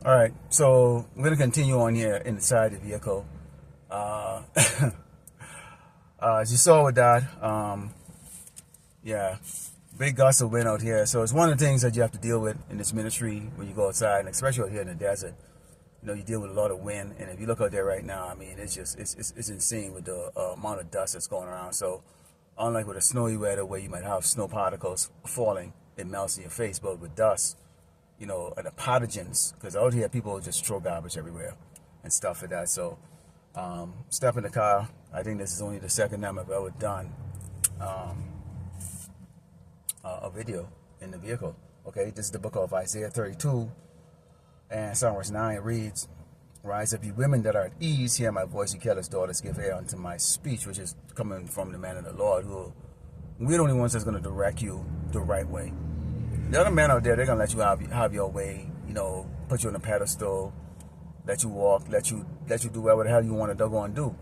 All right, so we're gonna continue on here inside the vehicle. Uh, as you saw with that, yeah, big gust of wind out here. So it's one of the things that you have to deal with in this ministry when you go outside, and especially out here in the desert. You know, you deal with a lot of wind, and if you look out there right now, I mean, it's just it's insane with the amount of dust that's going around. So unlike with a snowy weather where you might have snow particles falling, it melts in your face, but with dust, you know, and the pathogens, because out here people just throw garbage everywhere and stuff like that. So step in the car. I think this is only the second time I've ever done a video in the vehicle. Okay, this is the book of Isaiah 32 and Psalm verse 9 reads, "Rise up, you women that are at ease, hear my voice, you careless daughters, give ear unto my speech," which is coming from the man of the Lord, who we're the only ones that's going to direct you the right way. The other men out there, they're going to let you have your way, you know, put you on a pedestal, let you walk, let you do whatever the hell you want to go and do.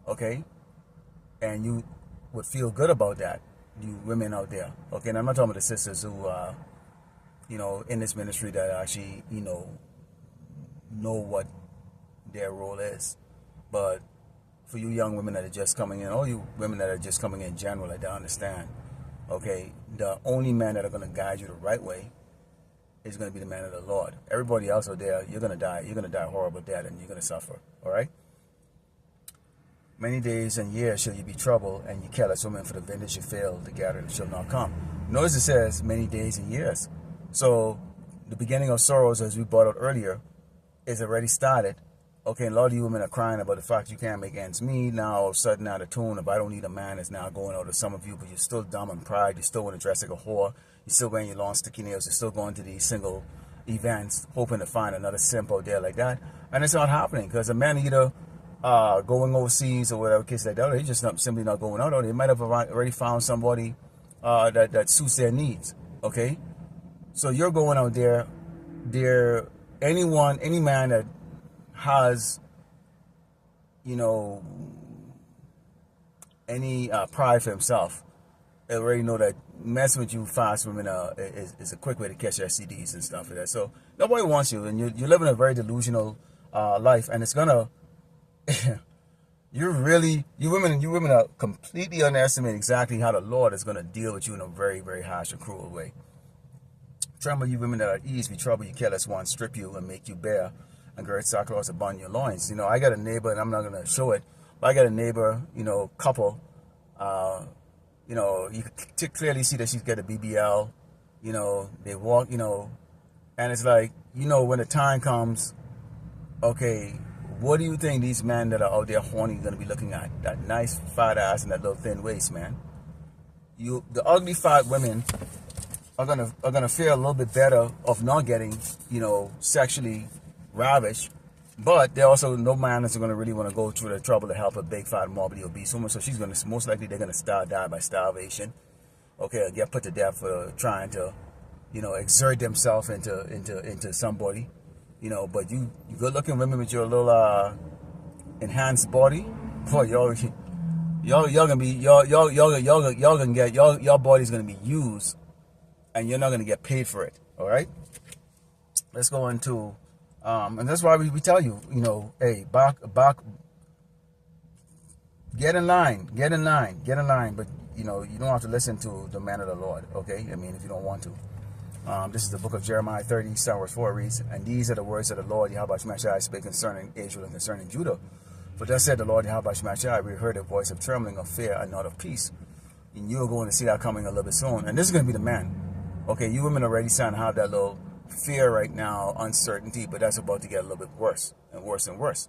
Okay? And you would feel good about that, you women out there. Okay? And I'm not talking about the sisters who are, you know, in this ministry that actually, you know what their role is. But for you young women that are just coming in, all you women that are just coming in general, I don't understand. Okay, the only man that are going to guide you the right way is going to be the man of the Lord. Everybody else out there, you're going to die. You're going to die a horrible death, and you're going to suffer. All right? Many days and years shall you be troubled, and you careless women, for the vintage you fail to gather shall not come. Notice it says many days and years. So the beginning of sorrows, as we brought out earlier, is already started. Okay, a lot of you women are crying about the fact you can't make ends meet. Now, all of a sudden, now the tune of "I don't need a man" is now going out to some of you, but you're still dumb and pride. You still want to dress like a whore. You're still wearing your long sticky nails. You're still going to these single events, hoping to find another simp out there like that. And it's not happening, because a man either going overseas or whatever case like that, or he's just simply not going out, or they might have already found somebody that suits their needs. Okay? So you're going out there. Any man that has, you know, any pride for himself, they already know that messing with you fast women is a quick way to catch STDs and stuff like that. So nobody wants you, and you're living a very delusional life, and it's gonna you women are completely underestimating exactly how the Lord is gonna deal with you in a very, very harsh and cruel way. Tremble, you women that are at ease, be troubled, you careless ones, strip you and make you bare, and gird sackcloth upon your loins. You know, I got a neighbor, and I'm not going to show it, but I got a neighbor, you know, couple, you know, you can clearly see that she's got a BBL, you know, they walk, you know, and it's like, you know, when the time comes, okay, what do you think these men that are out there horny are going to be looking at? That nice fat ass and that little thin waist, man. The ugly fat women are gonna feel a little bit better of not getting, you know, sexually ravished, but they also, no man is gonna really want to go through the trouble to help a big fat morbidly obese woman. So she's gonna, most likely they're gonna die by starvation. Okay, or get put to death for trying to, you know, exert themselves into somebody, you know. But you good looking women with your little enhanced body, boy, y'all gonna be y'all gonna get your body's gonna be used, and you're not going to get paid for it. All right? Let's go into, and that's why we tell you, you know, hey, back, get in line. But, you know, you don't have to listen to the man of the Lord, okay? I mean, if you don't want to. This is the book of Jeremiah 30, verse 4 reads, "And these are the words of the Lord, Yahweh Shemashai, spake concerning Israel and concerning Judah. For thus said the Lord, Yahweh Shemashai, we heard a voice of trembling, of fear, and not of peace." And you're going to see that coming a little bit soon. And this is going to be the man. Okay, you women already starting to have that little fear right now, uncertainty, but that's about to get a little bit worse and worse and worse.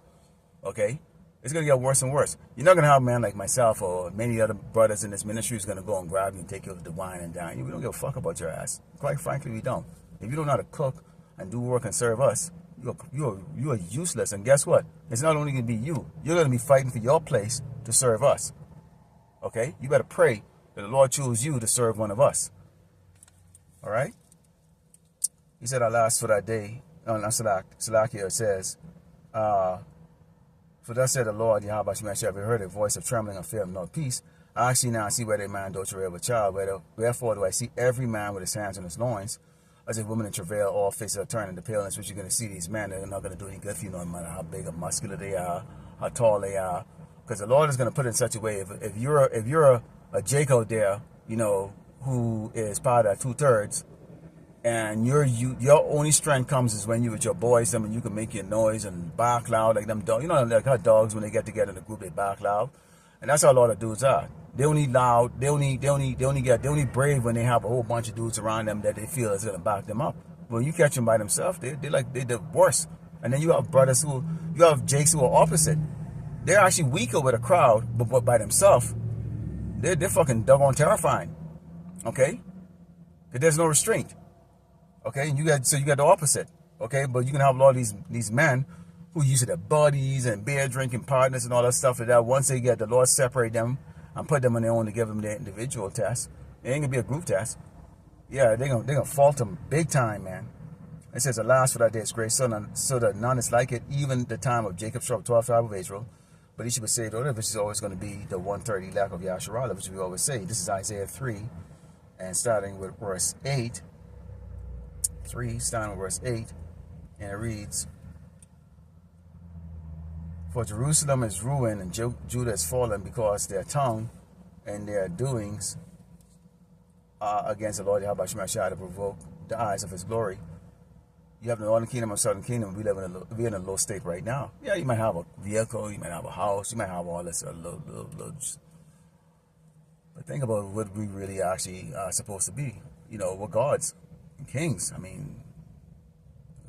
Okay? It's going to get worse and worse. You're not going to have a man like myself or many other brothers in this ministry who's going to go and grab you and take you to the wine and dine you. We don't give a fuck about your ass. Quite frankly, we don't. If you don't know how to cook and do work and serve us, you're useless. And guess what? It's not only going to be you. You're going to be fighting for your place to serve us. Okay? You better pray that the Lord choose you to serve one of us. All right? He said, "Alas for that day." Salakia says, "For thus said the Lord, Yahweh Shemashai, have you heard a voice of trembling and fear of no peace? I see now, I see whether a man doth travail with child. Wherefore do I see every man with his hands on his loins? as if women in travail, all faces are turning to paleness, which you're going to see these men, they're not going to do any good for you, no matter how big or muscular they are, how tall they are. Because the Lord is going to put it in such a way, if you're a Jake out there, you know, who is part of 2/3, and your only strength comes is when you with your boys, I mean, you can make your noise and bark loud like them dogs. You know, like how dogs, when they get together in a group, they bark loud. And that's how a lot of dudes are. They only loud, they only brave when they have a whole bunch of dudes around them that they feel is gonna back them up. When you catch them by themselves, they're the worst. And then you have you have Jakes who are opposite. They're actually weaker with a crowd, but by themselves, they're fucking doggone terrifying. Okay? Because there's no restraint. Okay? And you got the opposite. Okay? But you can have a lot of these men who use their buddies and beer drinking partners and all that stuff like that. Once they get the Lord separate them and put them on their own to give them their individual test, it ain't gonna be a group test. Yeah, they're gonna fault them big time, man. It says, alas, for that day is grace, so that none is like it, even the time of Jacob struck 12 tribe of Israel. But he should be saved, or which is always going to be the 130 lack of Yasharallah, which we always say. This is Isaiah 3, and starting with verse 8. 3, starting with verse 8, and it reads, for Jerusalem is ruined, and Judah is fallen, because their tongue and their doings are against the Lord Yahweh Shemashah to provoke the eyes of his glory. You have the northern kingdom and southern kingdom. We're in a low state right now. Yeah, you might have a vehicle, you might have a house, you might have all this little. But think about what we really actually are supposed to be. You know, we're gods and kings. I mean,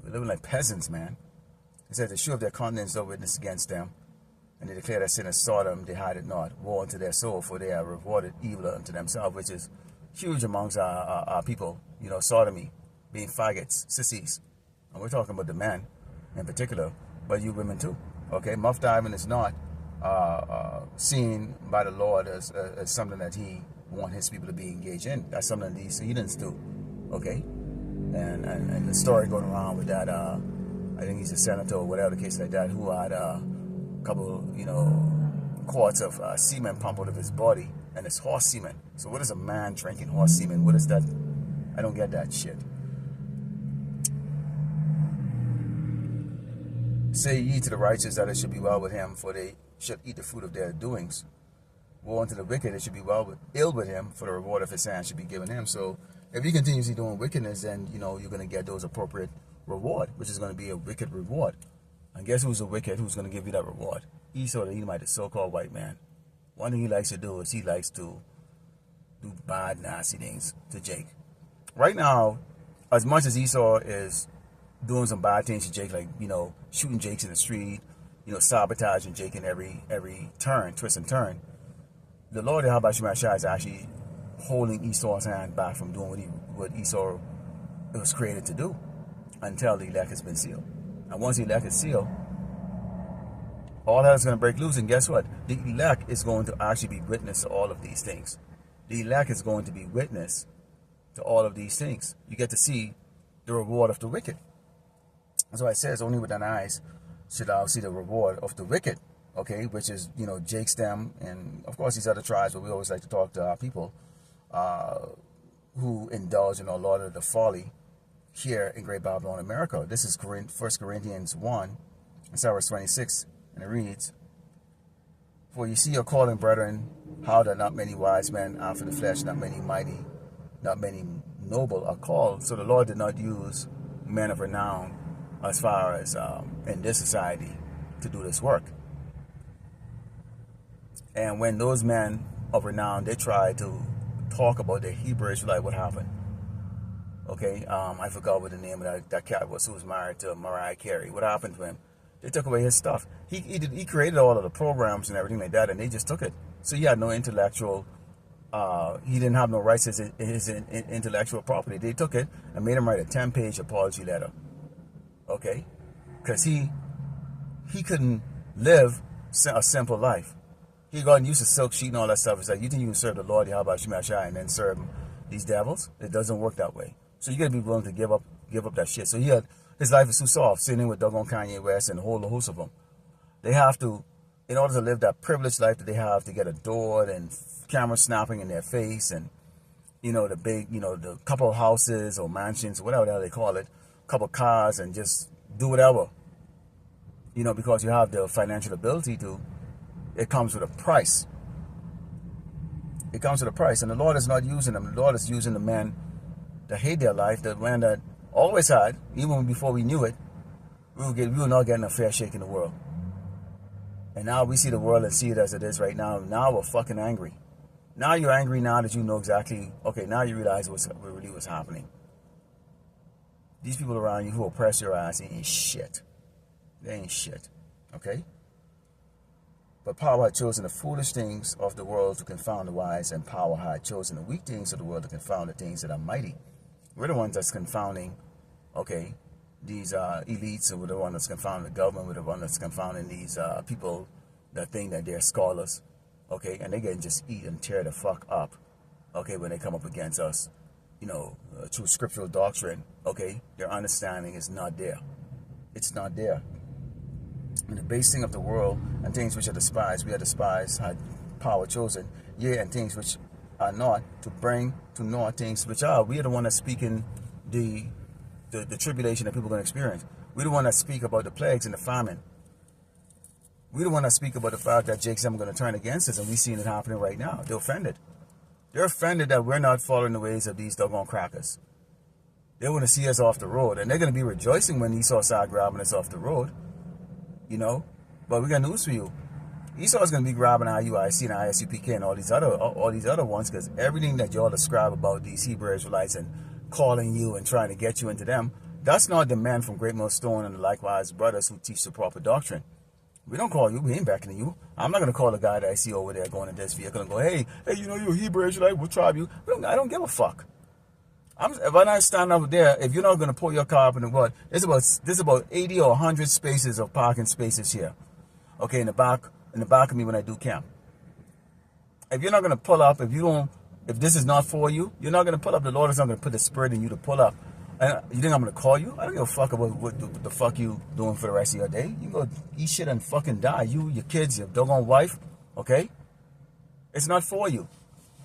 we're living like peasants, man. It says, the shoe of their countenance are witness against them, and they declare that sin is saw them, they hide it not. Woe unto their soul, for they are rewarded evil unto themselves, which is huge amongst our people. You know, sodomy, being faggots, sissies. And we're talking about the men in particular, but you women too. Okay, muff diving is not seen by the Lord as something that he wants his people to be engaged in. That's something that these heathens do. Okay, and the story going around with that, I think he's a senator or whatever the case like that, who had a couple, you know, quarts of semen pumped out of his body, and it's horse semen. So what is a man drinking horse semen? What is that? I don't get that shit. Say ye to the righteous that it should be well with him, for they should eat the fruit of their doings. Woe unto the wicked, it should be ill with him, for the reward of his hand should be given him. So if he continues doing wickedness, then you know you're going to get those appropriate reward, which is going to be a wicked reward. And guess who's a wicked? Who's going to give you that reward? Esau, the Edomite, the so-called white man. One thing he likes to do is he likes to do bad, nasty things to Jake. Right now, as much as Esau is doing some bad things to Jake, like, you know, shooting Jakes in the street, you know, sabotaging Jake in every turn, twist and turn, the Lord Yahweh Shemashah is actually holding Esau's hand back from doing what Esau was created to do until the elect has been sealed. And once the elect is sealed, all that is going to break loose, and guess what? The elect is going to actually be witness to all of these things. The elect is going to be witness to all of these things. You get to see the reward of the wicked. That's why it says, only with thine eyes should thou see the reward of the wicked, okay, which is, you know, Jake's them, and of course these other tribes, but we always like to talk to our people who indulge in a lot of the folly here in Great Babylon, America. This is 1 Corinthians 1, and verse 26, and it reads, for you see your calling, brethren, how that not many wise men after the flesh, not many mighty, not many noble are called. So the Lord did not use men of renown as far as in this society to do this work. And when those men of renown, they tried to talk about the Hebrew Israelite, what happened? Okay, I forgot what the name of that cat was who was married to Mariah Carey. What happened to him? They took away his stuff. He created all of the programs and everything like that, and they just took it. So he had no intellectual, he didn't have no rights to his intellectual property. They took it and made him write a 10-page apology letter. Okay, because he couldn't live a simple life. He got used to silk sheet and all that stuff. It's like, you think you can serve the Lord Yahweh Shemashah and then serve these devils? It doesn't work that way. So you got to be willing to give up that shit. So his life is too soft, sitting with doggone Kanye West and a whole host of them. They have to, in order to live that privileged life that they have, to get adored and camera snapping in their face and you know, the big, you know, the couple of houses or mansions, whatever the hell they call it, couple of cars, and just do whatever, you know, because you have the financial ability to. It comes with a price. It comes with a price, and the Lord is not using them. The Lord is using the men that hate their life, the man that always had, even before we knew it, we were not getting a fair shake in the world. And now we see the world and see it as it is right now. Now we're fucking angry. Now you're angry now that you know exactly, okay, now you realize what really was happening. These people around you who oppress your ass ain't shit. They ain't shit, okay? But power had chosen the foolish things of the world to confound the wise, and power had chosen the weak things of the world to confound the things that are mighty. We're the ones that's confounding, okay, these elites, and we're the one that's confounding the government, we're the one that's confounding these people that think that they're scholars, okay, and they can just eat and tear the fuck up, okay, when they come up against us, you know, through scriptural doctrine, okay, their understanding is not there. It's not there. In the base thing of the world and things which are despised, we are despised, had power chosen, yea, and things which are not, to bring to naught things which are. We are the one that's speaking the tribulation that people are going to experience. We're the one that speak about the plagues and the famine. We're the one that speak about the fact that Jake's going to turn against us, and we're seeing it happening right now. They're offended. They're offended that we're not following the ways of these doggone crackers. They want to see us off the road, and they're going to be rejoicing when Esau start grabbing us off the road. You know, but we got news for you. Esau's gonna be grabbing IUIC and ISUPK and all these other ones, because everything that y'all describe about these Hebrew Israelites and calling you and trying to get you into them, that's not the men from Great Millstone and the likewise brothers who teach the proper doctrine. We don't call you. We ain't backing you. I'm not gonna call the guy that I see over there going in this vehicle and go, hey, you know, you're a Hebrew Israelite. What tribe you? I don't give a fuck. If I'm not standing over there, if you're not going to pull your car up in the road, there's about 80 or 100 spaces of parking spaces here. Okay, in the back of me when I do camp. If you're not going to pull up, if this is not for you, you're not going to pull up. The Lord is not going to put the spirit in you to pull up. And you think I'm going to call you? I don't give a fuck about what the fuck you doing for the rest of your day. You can go eat shit and fucking die. You, your kids, your doggone wife, okay? It's not for you.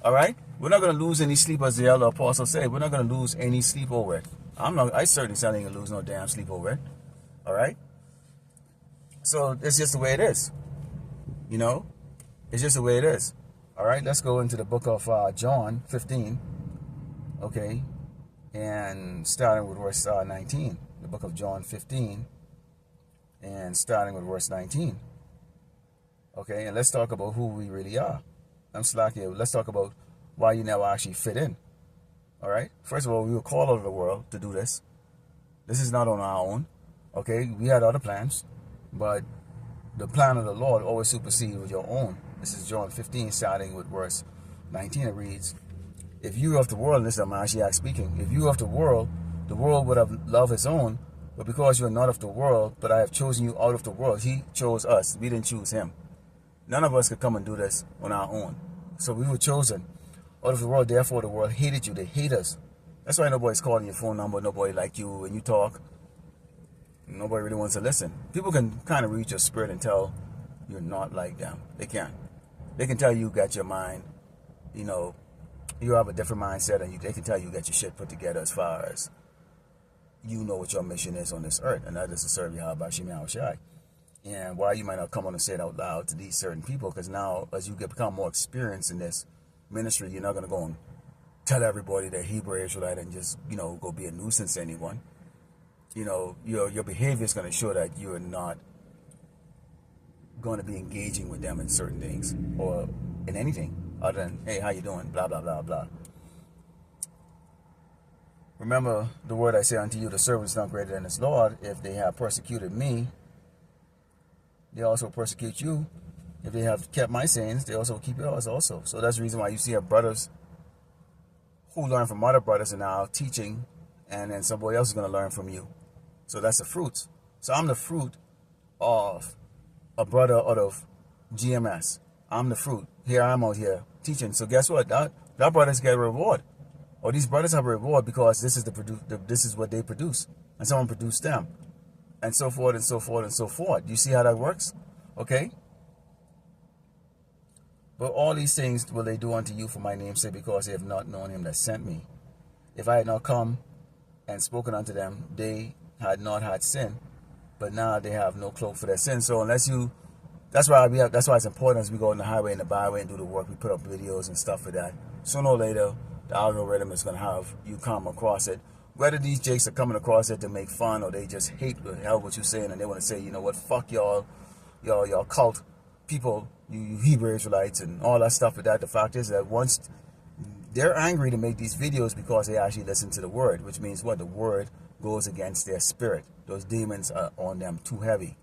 All right, we're not going to lose any sleep, as the elder apostle said. We're not going to lose any sleep over it. I certainly ain't going to lose no damn sleep over it. All right, so it's just the way it is. You know, it's just the way it is. All right, let's go into the book of John 15. Okay, and starting with verse 19. The book of John 15, and starting with verse 19. Okay, and let's talk about who we really are. I'm slacking. Let's talk about why you never actually fit in. All right. First of all, we were called out of the world to do this. This is not on our own. Okay. We had other plans, but the plan of the Lord always supersedes with your own. This is John 15, starting with verse 19. It reads, "If you were of the world," and this is Mashiach speaking, "if you were of the world would have loved his own. But because you are not of the world, but I have chosen you out of the world." He chose us. We didn't choose him. None of us could come and do this on our own. So we were chosen out of the world. Therefore, the world hated you. They hate us. That's why nobody's calling your phone number. Nobody like you when you talk. Nobody really wants to listen. People can kind of read your spirit and tell you're not like them. They can. They can tell you got your mind, you know, you have a different mindset, and they can tell you got your shit put together as far as you know what your mission is on this earth, and that is to serve Yahweh Shem Yahushai. And why you might not come on and say it out loud to these certain people, because now as you become more experienced in this ministry, you're not going to go and tell everybody that Hebrew Israelite and just, you know, go be a nuisance to anyone. You know, your behavior is going to show that you're not going to be engaging with them in certain things or in anything other than, hey, how you doing, blah, blah, blah, blah. Remember the word I say unto you, the servant is not greater than his Lord. If they have persecuted me, they also persecute you. If they have kept my sayings, they also keep yours also. So that's the reason why you see our brothers who learn from other brothers and now teaching, and then somebody else is going to learn from you. So that's the fruit. So I'm the fruit of a brother out of GMS. I'm the fruit. Here I am out here teaching. So guess what? That brothers get a reward. Or these brothers have a reward because this is what they produce. And someone produced them. And so forth and so forth and so forth. You see how that works? Okay? But all these things will they do unto you for my name's sake, because they have not known him that sent me. If I had not come and spoken unto them, they had not had sin, but now they have no cloak for their sin. So unless you, that's why it's important as we go on the highway and the byway and do the work. We put up videos and stuff for that. Sooner or later, the algorithm is going to have you come across it. Whether these jakes are coming across it to make fun, or they just hate the hell what you're saying, and they want to say, you know what, fuck y'all cult people, you Hebrew Israelites and all that stuff. With that, the fact is that once they're angry to make these videos, because they actually listen to the word, which means what? The word goes against their spirit. Those demons are on them too heavy.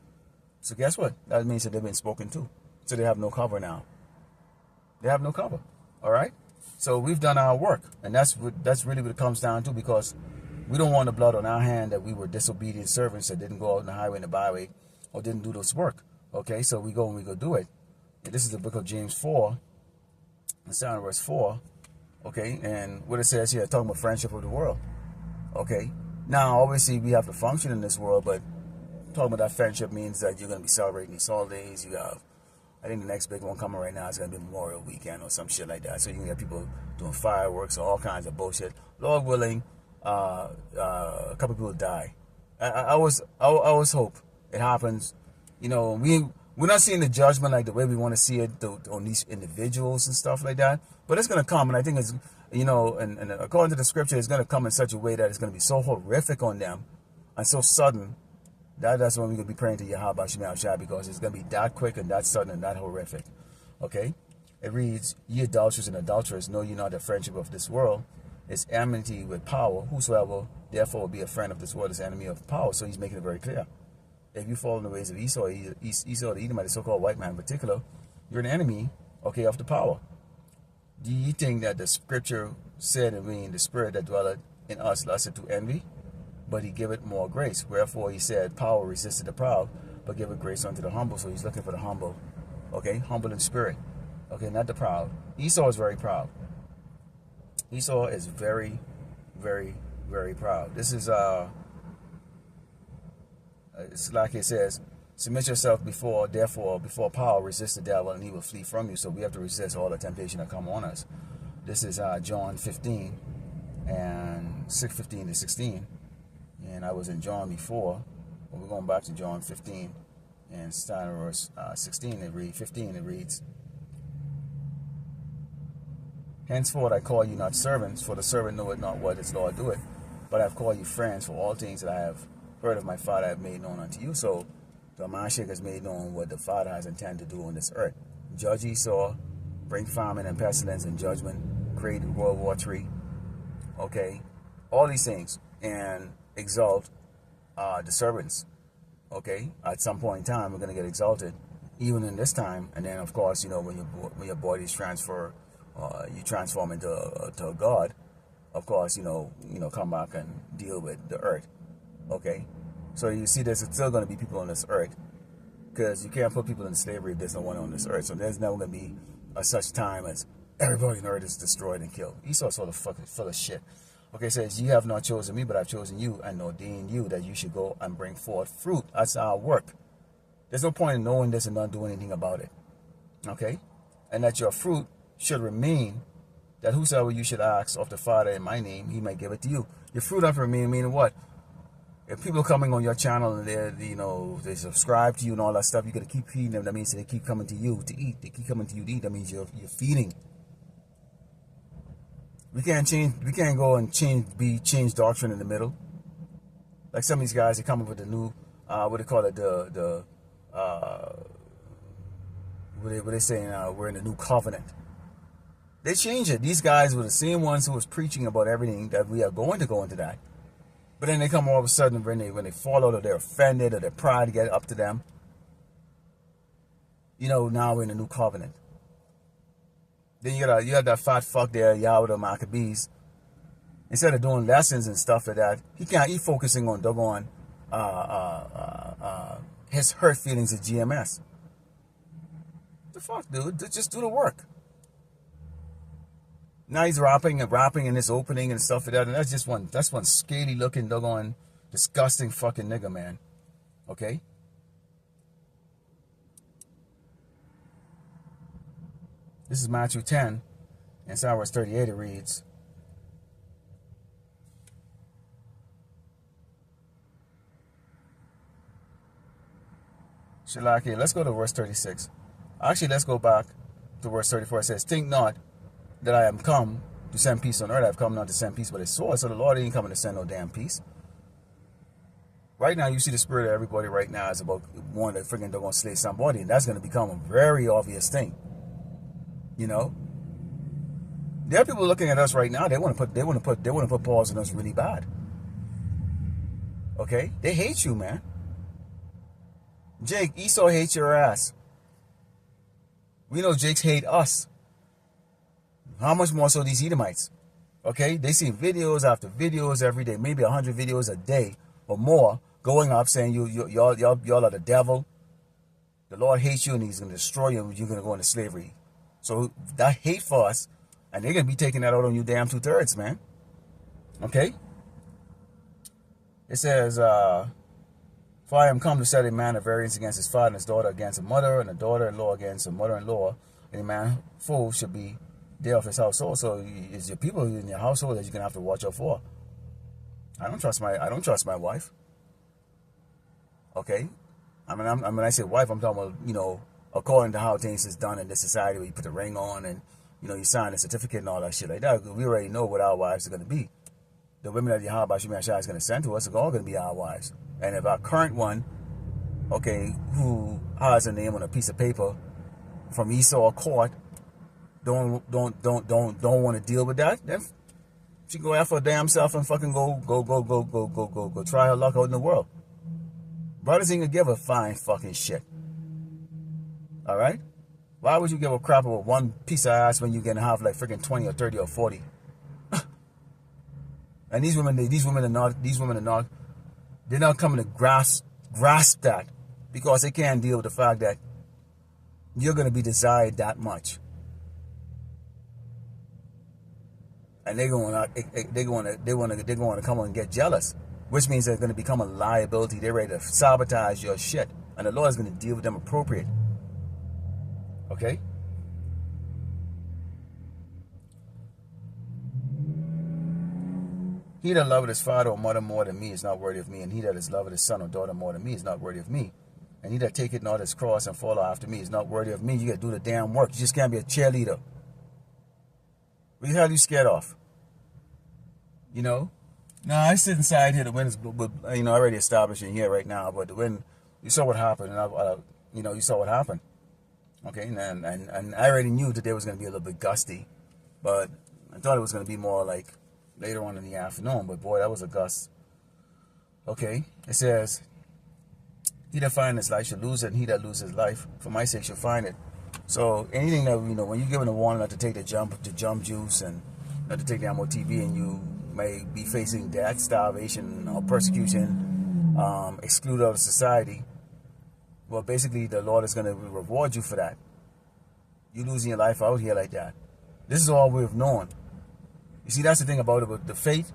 So guess what? That means that they've been spoken to. So they have no cover now. They have no cover. All right? So we've done our work. And that's really what it comes down to, because we don't want the blood on our hand that we were disobedient servants that didn't go out on the highway and the byway or didn't do this work. Okay? So we go and we go do it. And this is the book of James 4. It's down in verse 4. Okay? And what it says here, talking about friendship of the world. Okay? Now, obviously, we have to function in this world, but talking about that friendship means that you're going to be celebrating these holidays. You have, I think the next big one coming right now is going to be Memorial Weekend or some shit like that. So you can get people doing fireworks or all kinds of bullshit. Lord willing, a couple people die. I always hope it happens. You know, we're not seeing the judgment like the way we want to see it on these individuals and stuff like that. But it's going to come, and I think it's, you know, and according to the scripture, it's going to come in such a way that it's going to be so horrific on them and so sudden. That's when we're going to be praying to Yahweh Shemel Shai, because it's going to be that quick and that sudden and that horrific. Okay? It reads, ye adulterers and adulterers, know ye not the friendship of this world is enmity with power. Whosoever therefore will be a friend of this world is enemy of power. So he's making it very clear. If you fall in the ways of Esau, Esau the Edomite, the so-called white man in particular, you're an enemy, okay, of the power. Do you think that the scripture said, and we in the spirit that dwelleth in us lusted to envy? But he giveth more grace. Wherefore he said, power resisted the proud, but giveth grace unto the humble. So he's looking for the humble. Okay? Humble in spirit. Okay, not the proud. Esau is very proud. Esau is very, very, very proud. This is, it's like it says, submit yourself before power, resist the devil, and he will flee from you. So we have to resist all the temptation that come on us. This is John 15 and 6:15 to 16. And I was in John before, but we're going back to John 15 and starting verse 16. It reads 15. It reads, henceforth I call you not servants, for the servant knoweth not what his Lord doeth, but I have called you friends, for all things that I have heard of my Father I have made known unto you. So the Mashiach has made known what the Father has intended to do on this earth. Judge Esau, bring famine and pestilence and judgment, create World War III. Okay, all these things, and exalt the servants. Okay, at some point in time we're going to get exalted, even in this time. And then of course, you know, when your bodies transfer, you transform into a god, of course, you know come back and deal with the earth. Okay, so you see there's still going to be people on this earth, because you can't put people in slavery if there's no one on this earth. So there's never going to be a such time as everybody on earth is destroyed and killed. Esau's sort of fucking full of shit. Okay, it says, ye have not chosen me, but I've chosen you and ordained you that you should go and bring forth fruit. That's our work. There's no point in knowing this and not doing anything about it. Okay? And that your fruit should remain, that whosoever you should ask of the Father in my name, he may give it to you. Your fruit have to remain, meaning what? If people are coming on your channel and they subscribe to you and all that stuff, you got to keep feeding them. That means they keep coming to you to eat. They keep coming to you to eat. That means you're feeding. We can't go and change doctrine in the middle. Like some of these guys, they come up with the new, what they call it, what they saying, we're in the new covenant. They change it. These guys were the same ones who was preaching about everything that we are going to go into that. But then they come all of a sudden when they fall out, or they're offended, or their pride get up to them. You know, now we're in the new covenant. Then you have that fat fuck there, Yahweh the Maccabees. Instead of doing lessons and stuff like that, he focusing on doggone his hurt feelings at GMS. The fuck, dude? Just do the work. Now he's rapping in this opening and stuff like that, and that's one scaly looking, doggone, disgusting fucking nigga, man. Okay? This is Matthew 10. In Psalm verse 38 it reads, Shalaki, let's go to verse 36. Actually, let's go back to verse 34. It says, think not that I am come to send peace on earth. I have come not to send peace, but a sword. So the Lord ain't coming to send no damn peace. Right now, you see the spirit of everybody right now is about one that freaking they're going to slay somebody, and that's going to become a very obvious thing. You know, there are people looking at us right now. They want to put paws on us really bad. Okay, they hate you, man. Jake, Esau hates your ass. We know Jake's hate us. How much more so these Edomites? Okay, they see videos after videos every day, maybe 100 videos a day or more, going up saying y'all are the devil. The Lord hates you and he's going to destroy you and you're going to go into slavery. So that hate for us, and they're going to be taking that out on you damn 2/3, man. Okay? It says, for I am come to set a man at variance against his father and his daughter against a mother and a daughter-in-law against a mother-in-law. And a man fool should be there of his household. So it's your people in your household that you're going to have to watch out for. I don't trust my wife. Okay? When I say wife, I'm talking about, you know, according to how things is done in this society where you put the ring on and, you know, you sign a certificate and all that shit like that. We already know what our wives are going to be. The women that Yahweh Shemai Shai is going to send to us are all going to be our wives. And if our current one, okay, who has a name on a piece of paper from Esau court, don't want to deal with that, then she go after her damn self and fucking go try her luck out in the world. Brothers ain't gonna give a fine fucking shit. All right? Why would you give a crap about one piece of ass when you can have like freaking 20 or 30 or 40? And these women are not. They're not coming to grasp that because they can't deal with the fact that you're going to be desired that much, and they're going to come and get jealous, which means they're going to become a liability. They're ready to sabotage your shit, and the Lord is going to deal with them appropriate. Okay. He that loveth his father or mother more than me is not worthy of me, and he that is loveth his son or daughter more than me is not worthy of me. And he that taketh not his cross and follow after me is not worthy of me. You got to do the damn work. You just can't be a cheerleader. What the hell are you scared of? You know? No, I sit inside here. The wind is, you know, already established in here right now. But the wind, you saw what happened, and you know, you saw what happened. Okay, and I already knew today was going to be a little bit gusty, but I thought it was going to be more like later on in the afternoon, but boy, that was a gust. Okay, it says, he that find his life shall lose it, and he that loses his life for my sake shall find it. So anything that, you know, when you're given a warning not to take the jump juice and not to take the MOTB, and you may be facing death, starvation, or persecution, excluded out of society, well, basically the Lord is going to reward you for that. You losing your life out here like that. This is all we've known. You see, that's the thing about it. But the faith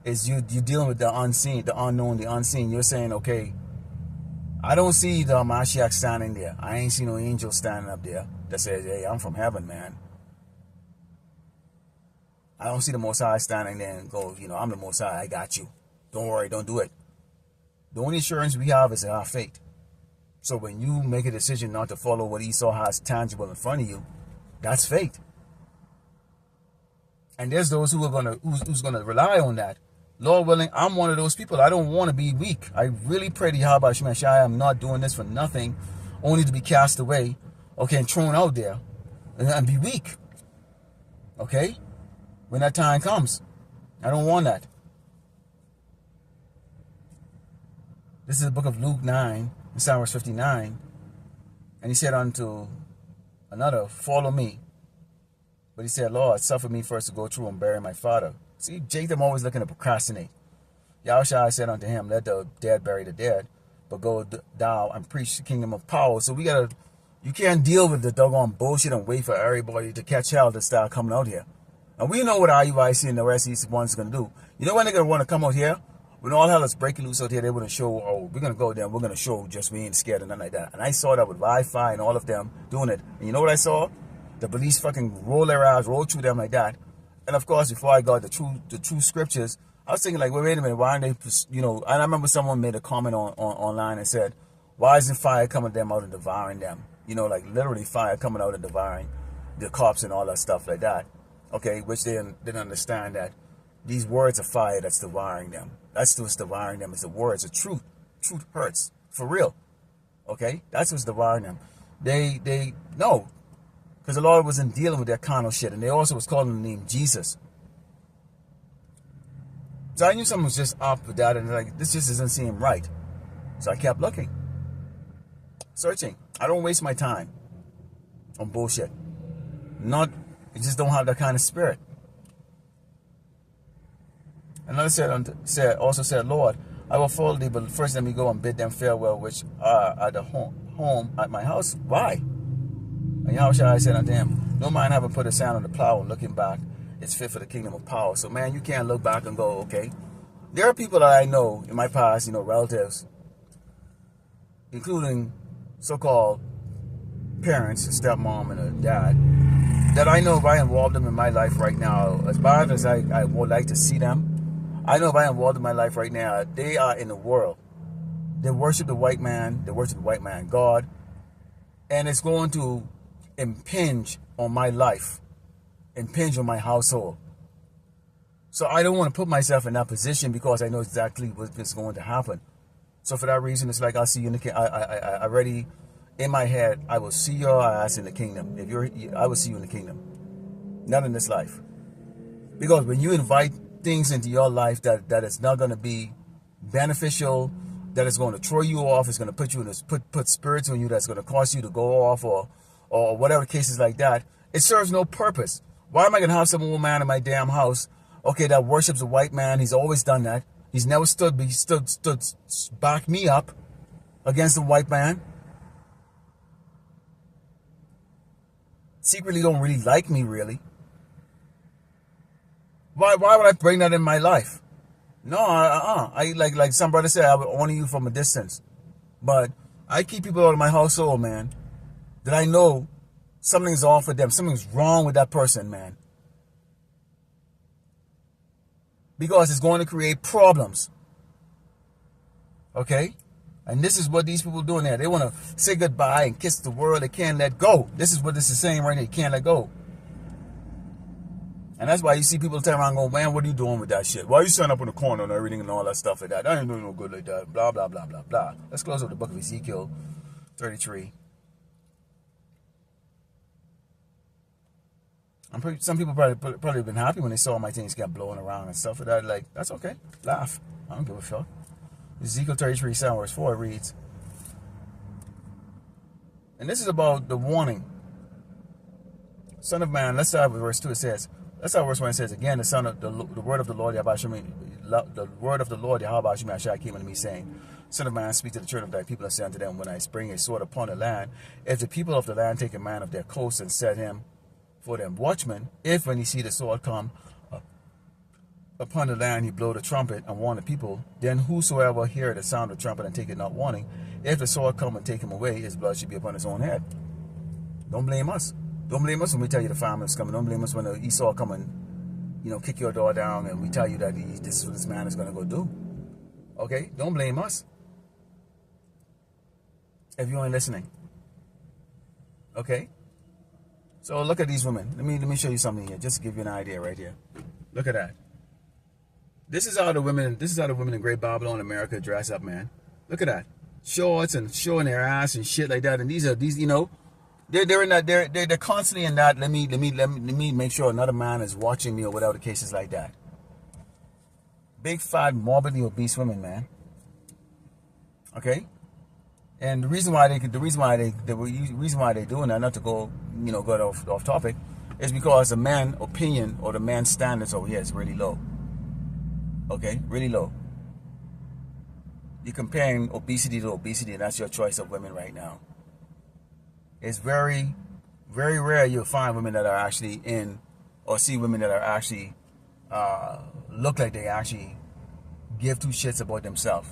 is you're dealing with the unseen, the unknown, the unseen. You're saying, okay, I don't see the Mashiach standing there. I ain't see no angel standing up there that says, hey, I'm from heaven, man. I don't see the Most High standing there and go, you know, I'm the Most High, I got you. Don't worry, don't do it. The only assurance we have is our faith. So when you make a decision not to follow what Esau has tangible in front of you, that's faith. And there's those who are who's gonna rely on that. Lord willing, I'm one of those people. I don't want to be weak. I really pray to Yahweh Shemai Shai, I'm not doing this for nothing, only to be cast away, okay, and thrown out there, and be weak. Okay? When that time comes. I don't want that. This is the book of Luke 9, Psalm verse 59. And he said unto another, follow me. But he said, Lord, suffer me first to go through and bury my father. See, Jacob always looking to procrastinate. Yahushua said unto him, let the dead bury the dead, but go thou and preach the kingdom of power. So you can't deal with the doggone bullshit and wait for everybody to catch hell to start coming out here. And we know what IUIC and the rest of these ones are going to do. You know when they're going to want to come out here? When all hell is breaking loose out here, they want to show, oh, we're going to go there, we're going to show just we ain't scared and nothing like that. And I saw that with Wi-Fi and all of them doing it. And you know what I saw? The police fucking roll their eyes, roll through them like that. And of course, before I got the true scriptures, I was thinking like, wait a minute, why aren't they, you know, and I remember someone made a comment online and said, why isn't fire coming to them out and devouring them? You know, like literally fire coming out and devouring the cops and all that stuff like that. Okay, which they didn't understand that these words of fire that's devouring them. That's what's devouring them, is the words of truth. Truth hurts, for real. Okay, that's what's devouring them. They no, because the Lord wasn't dealing with that carnal shit, and they also was calling the name Jesus. So I knew something was just up with that, and like, this just doesn't seem right. So I kept looking, searching. I don't waste my time on bullshit. I just don't have that kind of spirit. Another also said, Lord, I will follow thee, but first let me go and bid them farewell, which are at the home at my house. Why? And Yahushua said unto him, no man having put a sand on the plow and looking back is fit for the kingdom of power. So man, you can't look back and go, okay. There are people that I know in my past, you know, relatives, including so-called parents, a stepmom and a dad, that I know if I involve them in my life right now, as bad as I would like to see them, I know if I involved in my life right now, they are in the world. They worship the white man. They worship the white man God. And it's going to impinge on my life, impinge on my household. So I don't want to put myself in that position because I know exactly what's going to happen. So for that reason, it's like I'll see you in the I already, in my head, I will see your ass in the kingdom. I will see you in the kingdom. Not in this life. Because when you invite things into your life that is not going to be beneficial, that is going to throw you off, it's going to put you in this, put spirits on you that's going to cause you to go off or whatever cases like that, it serves no purpose. Why am I going to have some old man in my damn house, okay, that worships a white man? He's always done that. He's never stood back me up against the white man. Secretly don't really like me, really. Why would I bring that in my life? No, I like some brother said, I would honor you from a distance. But I keep people out of my household, man, that I know something's off with them. Something's wrong with that person, man. Because it's going to create problems. Okay? And this is what these people doing there. They want to say goodbye and kiss the world. They can't let go. This is what this is saying right here. They can't let go. And that's why you see people turn around and go, man, what are you doing with that shit? Why are you standing up in the corner and everything and all that stuff like that? That ain't doing no good like that. Blah, blah, blah, blah, blah. Let's close up the book of Ezekiel 33. Some people probably been happy when they saw my things get blowing around and stuff like that. Like, that's okay. Laugh. I don't give a fuck. Ezekiel 33, 7, verse 4 reads, and this is about the warning. Son of man, let's start with verse 2. It says, let's start with verse 1. It says, again, the word of the Lord Yahweh Shai came unto me, saying, Son of man, speak to the children of thy people and say unto them, when I spring a sword upon the land, if the people of the land take a man of their coast and set him for them watchmen, if when he see the sword come upon the land, he blow the trumpet and warn the people, then whosoever hear the sound of the trumpet and take it not warning, if the sword come and take him away, his blood should be upon his own head. Don't blame us. Don't blame us when we tell you the famine is coming. Don't blame us when the Esau come and, kick your door down and we tell you that this is what this man is going to go do. Okay? Don't blame us if you ain't listening. Okay? So look at these women. Let me show you something here, just to give you an idea right here. Look at that. This is how the women in Great Babylon, America dress up, man. Look at that. Shorts and showing their ass and shit like that. And these, they're in that, they're constantly in that. Let me make sure another man is watching me or whatever the case is like that. Big, fat, morbidly obese women, man. Okay? And the reason why they're doing that, not to go off topic, is because the man opinion or the man's standards over here is really low. Okay, really low. You're comparing obesity to obesity, and that's your choice of women right now. It's very, very rare you'll find women that are actually in, or see women that are actually look like they actually give two shits about themselves.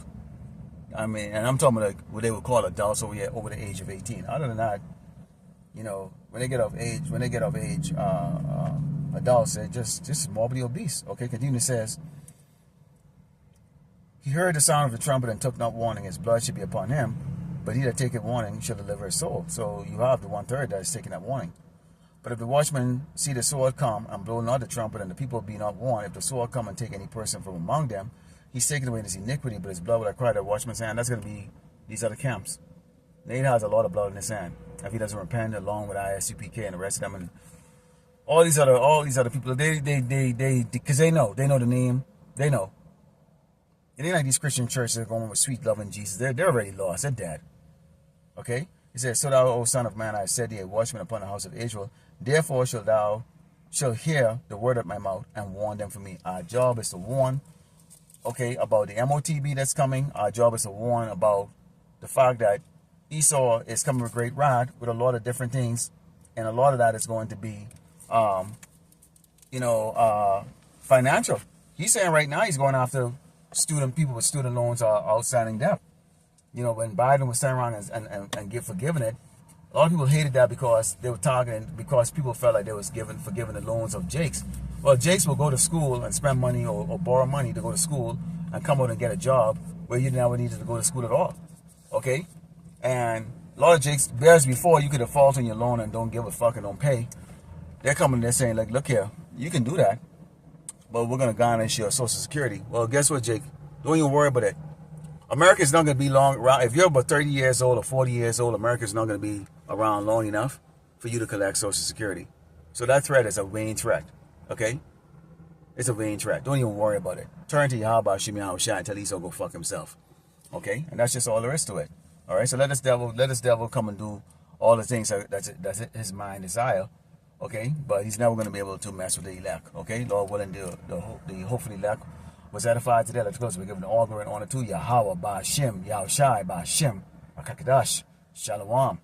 I mean, and I'm talking about like what they would call adults over the age of 18. Other than that, you know, when they get of age, adults, they're just morbidly obese. Okay, continue says, he heard the sound of the trumpet and took not warning, his blood should be upon him, but he that taketh warning shall deliver his soul. So you have the 1/3 that is taking that warning. But if the watchman see the sword come and blow not the trumpet, and the people be not warned, if the sword come and take any person from among them, he's taken away in his iniquity, but his blood will I cry to the watchman's hand. That's going to be these other camps. Nate has a lot of blood in his hand. If he doesn't repent, along with ISUPK and the rest of them, and all these other people, they because they know the name, they know. It ain't like these Christian churches that are going with sweet loving Jesus. They're already lost. They're dead. Okay? He says, so thou, O son of man, I have set thee a watchman upon the house of Israel. Therefore shall hear the word of my mouth and warn them for me. Our job is to warn, okay, about the MOTB that's coming. Our job is to warn about the fact that Esau is coming with great wrath with a lot of different things. And a lot of that is going to be, financial. He's saying right now he's going after people with student loans or outstanding debt. You know, when Biden was turning around and forgiving it, a lot of people hated that because they were targeting, because people felt like they was forgiving the loans of Jakes. Well, Jakes will go to school and spend money or borrow money to go to school and come out and get a job where you never needed to go to school at all. Okay? And a lot of Jakes, bears before you could default on your loan and don't give a fuck and don't pay. They're coming there saying, like, look here, you can do that, but we're going to garnish your Social Security. Well, guess what, Jake? Don't even worry about it. America's not going to be long around. If you're about 30 years old or 40 years old, America's not going to be around long enough for you to collect Social Security. So that threat is a vain threat. Okay? It's a vain threat. Don't even worry about it. Turn to Yahweh Shemi Yahushua and tell Esau go fuck himself. Okay? And that's just all there is to it. All right? So let this devil come and do all the things that's his mind desire. Okay? But he's never going to be able to mess with the elect. Okay? Lord willing, the hopefully elect was edified today. Let's close. We're giving all glory and honor to Yahweh, Ba'Shem, Yahushai, Ba'Shem, Akakadash, Shalom.